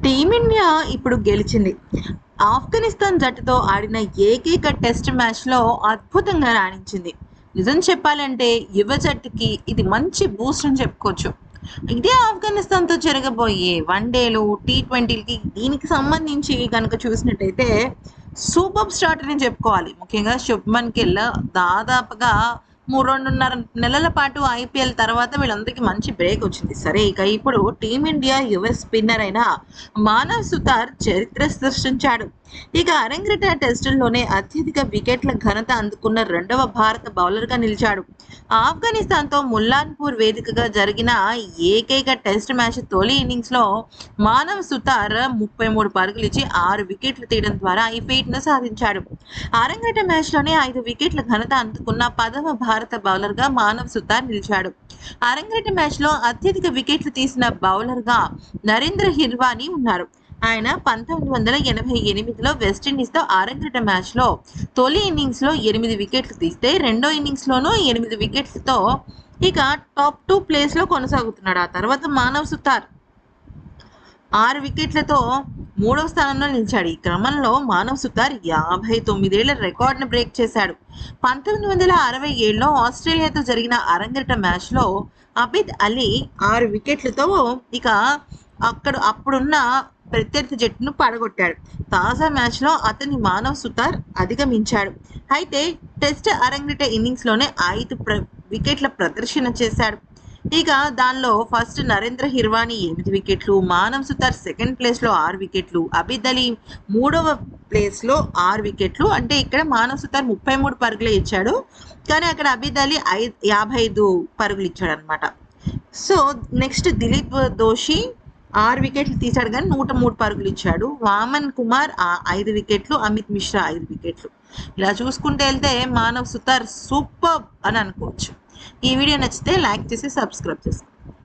Team India ఇప్పుడు గెలిచింది. ఆఫ్ఘనిస్తాన్ జట్టుతో ఆడిన ఏకైక టెస్ట్ మ్యాచ్‌లో అద్భుతంగా రాణించింది. నిజం చెప్పాలంటే యువ జట్టుకి ఇది మంచి బూస్ట్ అని చెప్పుకోవచ్చు. ఇదే ఆఫ్ఘనిస్తాన్‌తో జరగబోయే వన్‌డేలు, టీ20లకి దీనికి సంబంధించి గనక చూసినట్టయితే సూపర్బ్ స్టార్టర్ అని చెప్పుకోవాలి. ముఖ్యంగా శుభ్మన్ గిల్ దాదాపుగా 2.5 నెలల పాటు ఐపీఎల్ తర్వాత వీళ్ళందరికీ మంచి బ్రేక్ వచ్చింది. సరే ఇక ఇప్పుడు టీమిండియా యువ స్పిన్నర్ అయిన మానవ్ సుతార్ చరిత్ర సృష్టించాడు. ఇక అరంగేట్ర టెస్టుల్లోనే అత్యధిక వికెట్ల ఘనత అందుకున్న రెండవ భారత బౌలర్గా నిలిచాడు. ఆఫ్ఘనిస్తాన్తో ముల్లాన్పూర్ వేదికగా జరిగిన ఏకైక టెస్ట్ మ్యాచ్ తొలి ఇన్నింగ్స్లో మానవ్ సుతార్ 33 పరుగులిచ్చి 6 వికెట్లు తీయడం ద్వారా ఈ ఫీట్ను సాధించాడు. అరంగేట్ర మ్యాచ్లోనే 5 వికెట్ల ఘనత అందుకున్న 10వ భారత బౌలర్గా మానవ్ సుతార్ నిలిచాడు. అరంగేట్ర మ్యాచ్లో అత్యధిక వికెట్లు తీసిన బౌలర్గా నరేంద్ర హిర్వాణి ఉన్నారు. ఆయన 1988లో వెస్టిండీస్తో అరంగేట్ర మ్యాచ్లో తొలి ఇన్నింగ్స్లో 8 వికెట్లు తీస్తే రెండో ఇన్నింగ్స్లోనూ 8 వికెట్లతో ఇక టాప్ 2 ప్లేస్లో కొనసాగుతున్నాడు. ఆ తర్వాత మానవ్ సుతార్ 6 వికెట్లతో 3వ స్థానంలో నిలిచాడు. ఈ క్రమంలో మానవ్ సుతార్ 59 ఏళ్ల రికార్డును బ్రేక్ చేశాడు. 1967లో ఆస్ట్రేలియాతో జరిగిన అరంగేట్ర మ్యాచ్లో అబిద్ అలీ 6 వికెట్లతో ఇక అప్పుడున్న ప్రత్యర్థి జట్టును పడగొట్టాడు. తాజా మ్యాచ్లో అతని మానవ్ సుతార్ అధిగమించాడు. అయితే టెస్ట్ అరంగేట్ర ఇన్నింగ్స్లోనే 5 వికెట్ల ప్రదర్శన చేశాడు. ఇక దానిలో ఫస్ట్ నరేంద్ర హిర్వాణి 8 వికెట్లు, మానవ్ సుతార్ సెకండ్ ప్లేస్లో 6 వికెట్లు, అబిద్ అలీ 3వ ప్లేస్లో 6 వికెట్లు. అంటే ఇక్కడ మానవ్ సుతార్ 33 పరుగులే ఇచ్చాడు, కానీ అక్కడ అబిద్ అలీ 55 పరుగులు ఇచ్చాడు అనమాట. సో నెక్స్ట్ దిలీప్ దోషి 6 వికెట్లు తీశాడు కానీ 103 పరుగులు ఇచ్చాడు. వామన్ కుమార్ 5 వికెట్లు, అమిత్ మిశ్రా 5 వికెట్లు. ఇలా చూసుకుంటే వెళ్తే మానవ్ సుతార్ సూపర్ అని అనుకోవచ్చు. ఈ వీడియో నచ్చితే లైక్ చేసి సబ్స్క్రైబ్ చేసుకోండి.